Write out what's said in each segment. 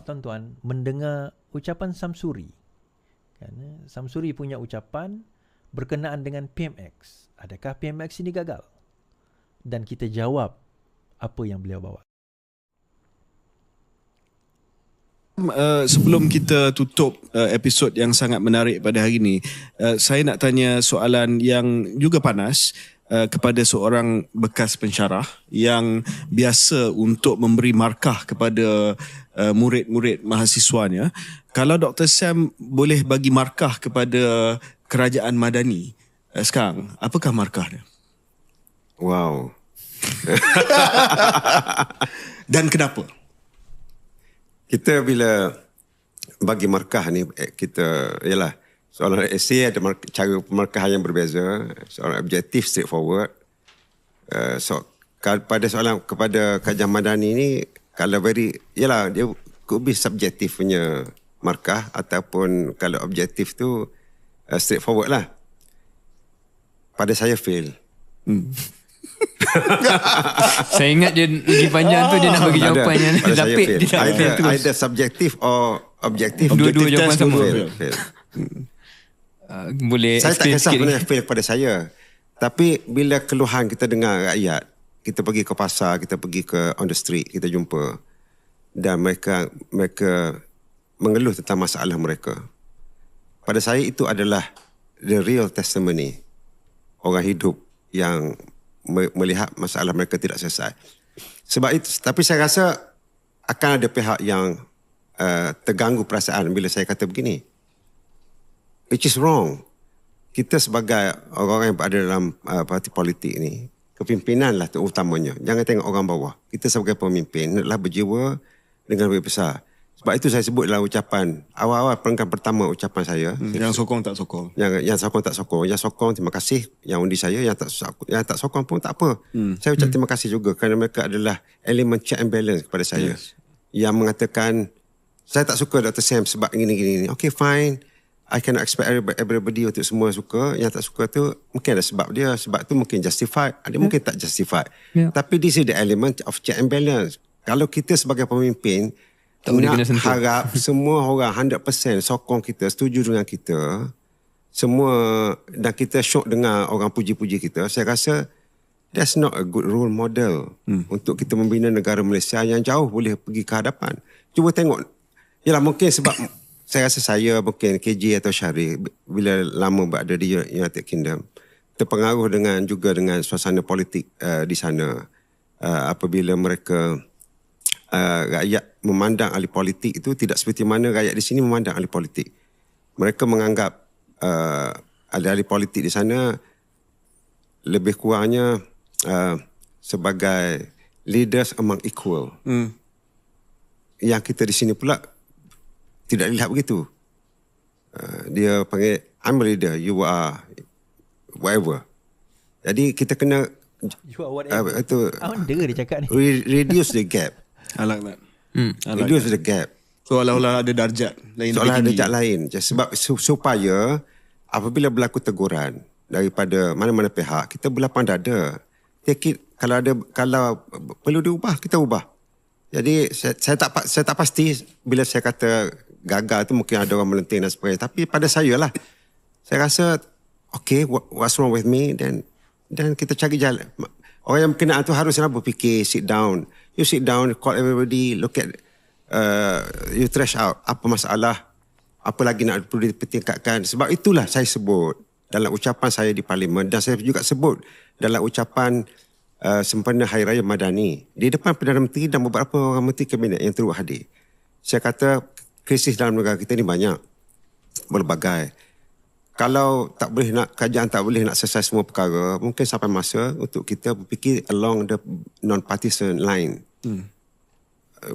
tuan-tuan mendengar ucapan Samsuri. Kan? Samsuri punya ucapan berkenaan dengan PMX. Adakah PMX ini gagal? Dan kita jawab apa yang beliau bawa. Sebelum kita tutup episod yang sangat menarik pada hari ini, saya nak tanya soalan yang juga panas kepada seorang bekas pensyarah yang biasa untuk memberi markah kepada murid-murid mahasiswanya. Kalau Dr. Sam boleh bagi markah kepada Kerajaan Madani sekarang, apakah markahnya? Wow. Dan kenapa? Kita bila bagi markah ni, kita ialah soalan esei ada cara pemarkahan yang berbeza, soalan objektif straightforward. Pada soalan kepada Kerajaan Madani ni, kalau ialah dia could be subjektif punya markah, ataupun kalau objektif tu straightforward lah. Pada saya fail. Saya ingat dia lagi panjang tu dia nak bagi jawapannya. Pada saya fail. Dia Either subjektif or objektif. Dua-dua jawapan sama. Fail. Boleh saya tak explain kisah sikit benda fail kepada saya. Tapi bila keluhan kita dengar rakyat, kita pergi ke pasar, kita pergi ke on the street, kita jumpa, dan mereka mengeluh tentang masalah mereka. Pada saya itu adalah the real testimony orang hidup yang melihat masalah mereka tidak selesai. Sebab itu, tapi saya rasa akan ada pihak yang terganggu perasaan bila saya kata begini. Which is wrong. Kita sebagai orang-orang yang berada dalam parti politik ni, kepimpinan lah terutamanya. Jangan tengok orang bawah. Kita sebagai pemimpin adalah berjiwa dengan lebih besar. Sebab itu saya sebut dalam ucapan awal-awal perenggan pertama ucapan saya. Yang sokong tak sokong. Yang sokong tak sokong. Yang sokong terima kasih. Yang undi saya. Yang tak sokong pun tak apa. Saya ucap terima kasih juga kerana mereka adalah elemen check and balance kepada saya. Yes. Yang mengatakan saya tak suka Dr. Sam sebab gini-gini. Okay, fine. I cannot expect everybody untuk semua suka. Yang tak suka tu mungkin ada sebab dia. Sebab tu mungkin justified. Ada mungkin tak justified. Tapi this is the element of check and balance. Kalau kita sebagai pemimpin nak harap semua orang 100% sokong kita, setuju dengan kita, semua, dan kita syok dengar orang puji-puji kita, saya rasa that's not a good role model untuk kita membina negara Malaysia yang jauh boleh pergi ke hadapan. Cuba tengok. Yalah, mungkin sebab saya rasa saya, mungkin KJ atau Syarif, bila lama berada di United Kingdom, terpengaruh juga dengan suasana politik di sana. Apabila mereka rakyat memandang ahli politik itu tidak seperti mana rakyat di sini memandang ahli politik. Mereka menganggap ahli politik di sana lebih kurangnya sebagai leaders among equal. Yang kita di sini pula tidak dilihat begitu. Dia panggil, I'm a leader, you are whatever. Jadi kita kena you are whatever. Dia cakap ni. Reduce the gap. I like that. Reduce the gap. Seolah-olah ada darjat lain. Seolah ada darjat lain. Sebab supaya apabila berlaku teguran daripada mana-mana pihak, kita berlapang dada. Take it, kalau perlu diubah, kita ubah. Jadi saya tak pasti bila saya kata gagal tu mungkin ada orang melenting dan sebagainya. Tapi pada saya lah, saya rasa okay, what's wrong with me, dan kita cari jalan. Orang yang berkenaan tu haruslah berfikir, sit down. You sit down, call everybody, look at, you trash out apa masalah, apa lagi nak perlu dipertingkatkan. Sebab itulah saya sebut dalam ucapan saya di Parlimen, dan saya juga sebut dalam ucapan sempena Hari Raya Madani di depan Perdana Menteri dan beberapa orang menteri kabinet yang turut hadir. Saya kata krisis dalam negara kita ni banyak, berbagai. Kalau kerajaan tak boleh nak selesai semua perkara, mungkin sampai masa untuk kita berfikir along the non-partisan line.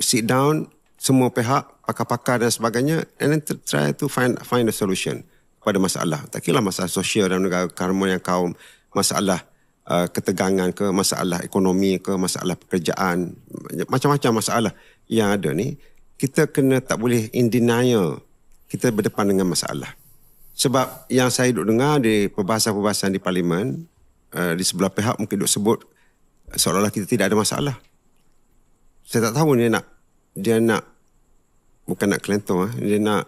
Sit down, semua pihak, pakar-pakar dan sebagainya, and then try to find a solution pada masalah. Tak kira masalah sosial dalam negara, keharmonian kaum, masalah ketegangan ke, masalah ekonomi ke, masalah pekerjaan, macam-macam masalah yang ada ni, kita tak boleh in denial kita berdepan dengan masalah. Sebab yang saya duk dengar di perbahasan-perbahasan di Parlimen, di sebelah pihak mungkin duk sebut seolah-olah kita tidak ada masalah. Saya tak tahu dia nak bukan nak kelentong, dia nak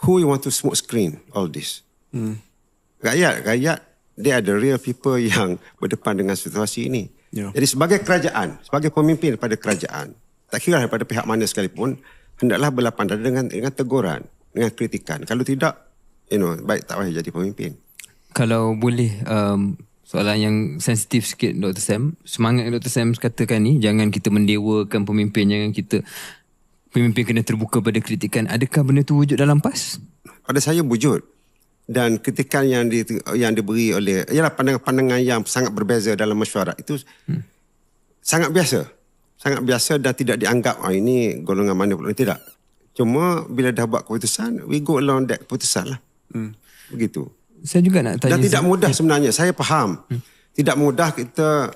who you want to smoke screen all this. Rakyat dia ada real people yang berdepan dengan situasi ini. Jadi sebagai kerajaan, sebagai pemimpin pada kerajaan, tak kira daripada pihak mana sekalipun, hendaklah berlapang dada dengan teguran, dengan kritikan. Kalau tidak, baik tak payah jadi pemimpin. Kalau boleh soalan yang sensitif sikit Dr. Sam. Semangat Dr. Sam katakan ni, jangan kita mendewakan pemimpin, jangan kita pemimpin kena terbuka pada kritikan. Adakah benda tu wujud dalam PAS? Pada saya wujud. Dan kritikan yang diberi oleh ialah pandangan-pandangan yang sangat berbeza dalam mesyuarat itu sangat biasa. Sangat biasa dan tidak dianggap ini golongan mana pun, tidak. Cuma bila dah buat keputusan, we go along that keputusan lah. Begitu. Saya juga nak tanya. Dan tidak mudah sebenarnya, saya faham. Tidak mudah kita,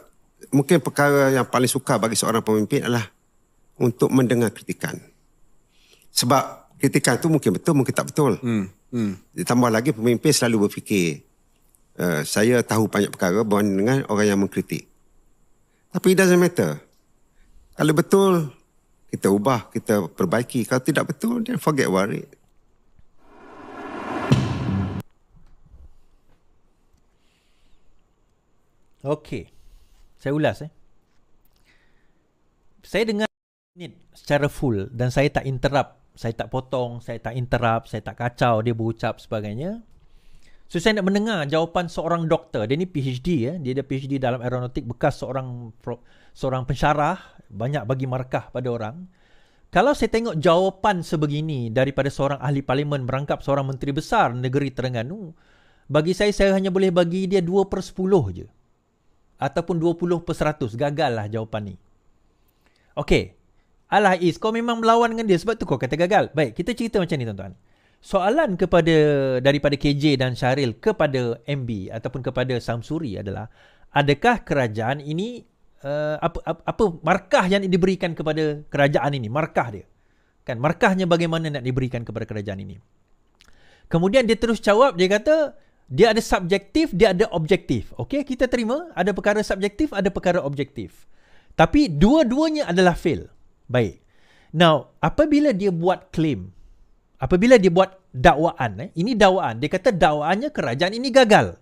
mungkin perkara yang paling sukar bagi seorang pemimpin adalah untuk mendengar kritikan. Sebab kritikan tu mungkin betul, mungkin tak betul. Ditambah lagi pemimpin selalu berfikir, saya tahu banyak perkara berbanding dengan orang yang mengkritik. Tapi it doesn't matter. Kalau betul, kita ubah, kita perbaiki. Kalau tidak betul, then forget about it. Okey. Saya ulas. Saya dengar minit secara full dan saya tak interrupt. Saya tak potong, saya tak interrupt, saya tak kacau dia berucap sebagainya. So saya nak mendengar jawapan seorang doktor. Dia ni PhD dia ada PhD dalam aeronautik, bekas seorang pensyarah, banyak bagi markah pada orang. Kalau saya tengok jawapan sebegini daripada seorang ahli parlimen merangkap seorang menteri besar negeri Terengganu, bagi saya hanya boleh bagi dia 2/10 je. Ataupun 20%. Gagal lah jawapan ni. Okey. Alah Is, kau memang melawan dengan dia sebab tu kau kata gagal. Baik, kita cerita macam ni tuan-tuan. Soalan daripada KJ dan Syahril kepada MB ataupun kepada Samsuri adalah, adakah kerajaan ini apa markah yang diberikan kepada kerajaan ini? Markah dia. Kan markahnya bagaimana nak diberikan kepada kerajaan ini? Kemudian dia terus jawab, dia kata dia ada subjektif, dia ada objektif. Okey, kita terima ada perkara subjektif, ada perkara objektif. Tapi dua-duanya adalah fail. Baik. Now, apabila dia buat claim, apabila dia buat dakwaan, ini dakwaan, dia kata dakwaannya kerajaan ini gagal.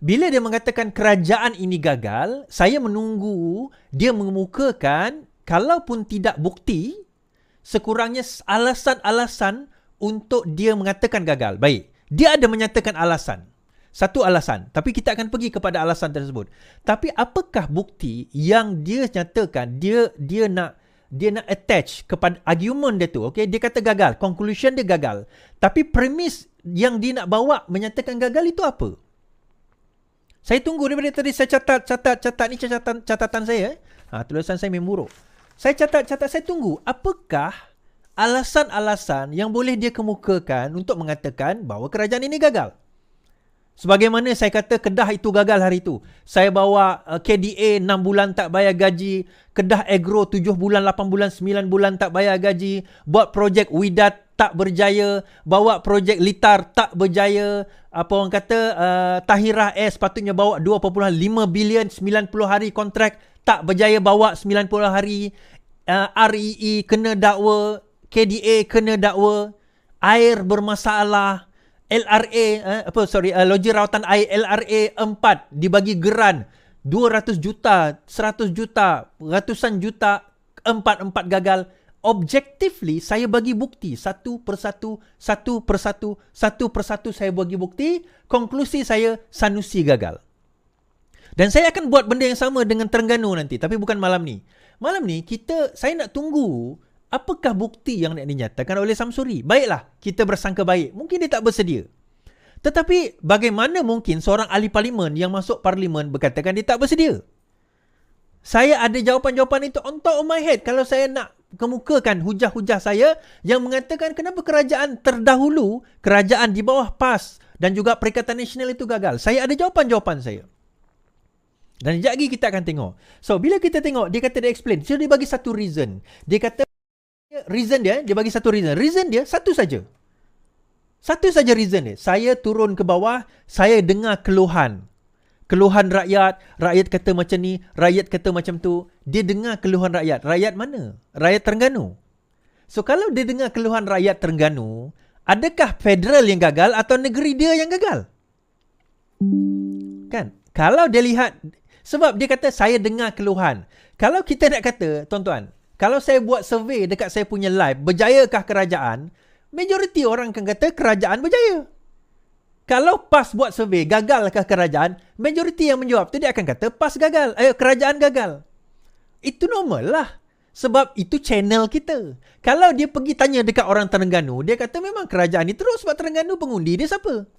Bila dia mengatakan kerajaan ini gagal, saya menunggu dia mengemukakan, kalaupun tidak bukti, sekurangnya alasan-alasan untuk dia mengatakan gagal. Baik, dia ada menyatakan alasan. Satu alasan, tapi kita akan pergi kepada alasan tersebut. Tapi apakah bukti yang dia nyatakan dia nak attach kepada argument dia tu? Okey, dia kata gagal, conclusion dia gagal. Tapi premis yang dia nak bawa menyatakan gagal itu apa? Saya tunggu daripada tadi saya catat ni catatan saya. Tulisan saya memang buruk. Saya catat, saya tunggu apakah alasan-alasan yang boleh dia kemukakan untuk mengatakan bahawa kerajaan ini gagal. Sebagaimana saya kata Kedah itu gagal hari itu. Saya bawa KDA 6 bulan tak bayar gaji. Kedah Agro 7 bulan, 8 bulan, 9 bulan tak bayar gaji. Buat projek Widat tak berjaya. Bawa projek Litar tak berjaya. Apa orang kata Tahirah S patutnya bawa 2.5 bilion 90 hari kontrak. Tak berjaya bawa 90 hari. REE kena dakwa. KDA kena dakwa. Air bermasalah. LRA, loji rawatan air LRA 4 dibagi geran 200 juta, 100 juta, ratusan juta, 4 gagal. Objectively saya bagi bukti satu persatu saya bagi bukti. Konklusi saya Sanusi gagal. Dan saya akan buat benda yang sama dengan Terengganu nanti, tapi bukan malam ni. Malam ni saya nak tunggu apakah bukti yang nak dinyatakan oleh Samsuri. Baiklah, kita bersangka baik. Mungkin dia tak bersedia. Tetapi bagaimana mungkin seorang ahli parlimen yang masuk parlimen berkatakan dia tak bersedia? Saya ada jawapan-jawapan itu on top of my head. Kalau saya nak kemukakan hujah-hujah saya yang mengatakan kenapa kerajaan terdahulu, kerajaan di bawah PAS dan juga Perikatan Nasional itu gagal. Saya ada jawapan-jawapan saya. Dan sekejap lagi kita akan tengok. So, bila kita tengok, dia kata dia explain. So, dia bagi satu reason. Dia kata reason dia bagi satu reason. Reason dia satu saja. Satu saja reason dia. Saya turun ke bawah, saya dengar keluhan. keluhan rakyat, rakyat kata macam ni, rakyat kata macam tu. Dia dengar keluhan rakyat. Rakyat mana? Rakyat Terengganu. So kalau dia dengar keluhan rakyat Terengganu, adakah federal yang gagal atau negeri dia yang gagal? Kan? Kalau dia lihat, sebab dia kata saya dengar keluhan. Kalau kita nak kata, tuan-tuan, kalau saya buat survey dekat saya punya live, berjayakah kerajaan? Majoriti orang akan kata kerajaan berjaya. Kalau PAS buat survey, gagalkah kerajaan? Majoriti yang menjawab tu dia akan kata PAS gagal, kerajaan gagal. Itu normal lah. Sebab itu channel kita. Kalau dia pergi tanya dekat orang Terengganu, dia kata memang kerajaan ni terus sebab Terengganu pengundi dia siapa?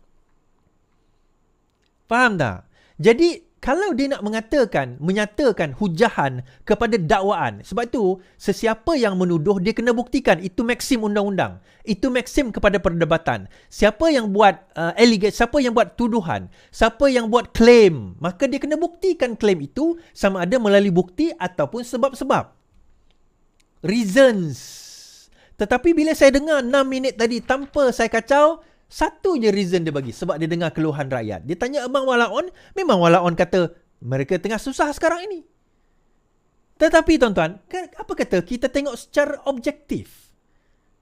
Faham tak? Jadi kalau dia nak menyatakan hujahan kepada dakwaan, sebab itu sesiapa yang menuduh dia kena buktikan. Itu maksim undang-undang. Itu maksim kepada perdebatan. Siapa yang buat siapa yang buat tuduhan, siapa yang buat claim, maka dia kena buktikan claim itu sama ada melalui bukti ataupun sebab-sebab. Reasons. Tetapi bila saya dengar 6 minit tadi tanpa saya kacau, satu je reason dia bagi. Sebab dia dengar keluhan rakyat. Dia tanya Abang Walaon, memang Walaon kata mereka tengah susah sekarang ini. Tetapi tuan-tuan, apa kata kita tengok secara objektif.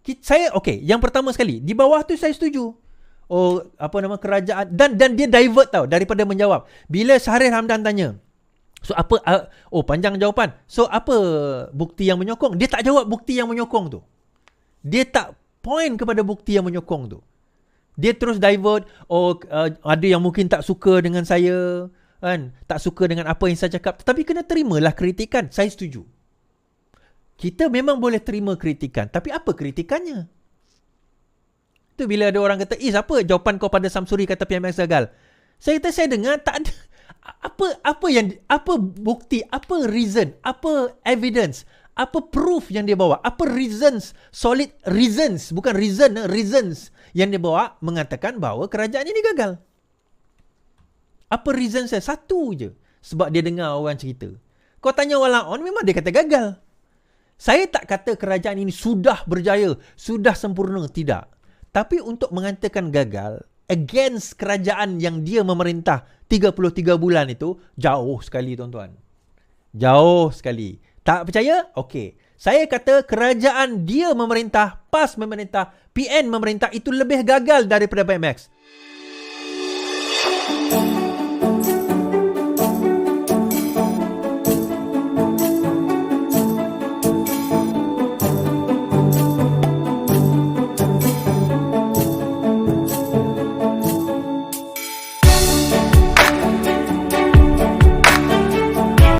Yang pertama sekali, di bawah tu saya setuju. Kerajaan. Dan dia divert tau daripada menjawab. Bila Syahril Hamdan tanya, so apa, panjang jawapan. So apa bukti yang menyokong? Dia tak jawab bukti yang menyokong tu. Dia tak point kepada bukti yang menyokong tu. Dia terus divert, ada yang mungkin tak suka dengan saya, kan? Tak suka dengan apa yang saya cakap. Tetapi kena terimalah kritikan. Saya setuju. Kita memang boleh terima kritikan. Tapi apa kritikannya? Tu bila ada orang kata, apa jawapan kau pada Samsuri kata PMX gagal? Saya kata, saya dengar tak ada. Apa bukti, apa reason, apa evidence, apa proof yang dia bawa, apa reasons, solid reasons, bukan reasons yang dia bawa mengatakan bahawa kerajaan ini gagal. Apa reason saya? Satu je. Sebab dia dengar orang cerita. Kau tanya Walaon, memang dia kata gagal. Saya tak kata kerajaan ini sudah berjaya, sudah sempurna, tidak. Tapi untuk mengatakan gagal against kerajaan yang dia memerintah 33 bulan itu, jauh sekali tuan-tuan. Jauh sekali. Tak percaya? Okey. Saya kata kerajaan dia memerintah, PAS memerintah, PN memerintah itu lebih gagal daripada PMX.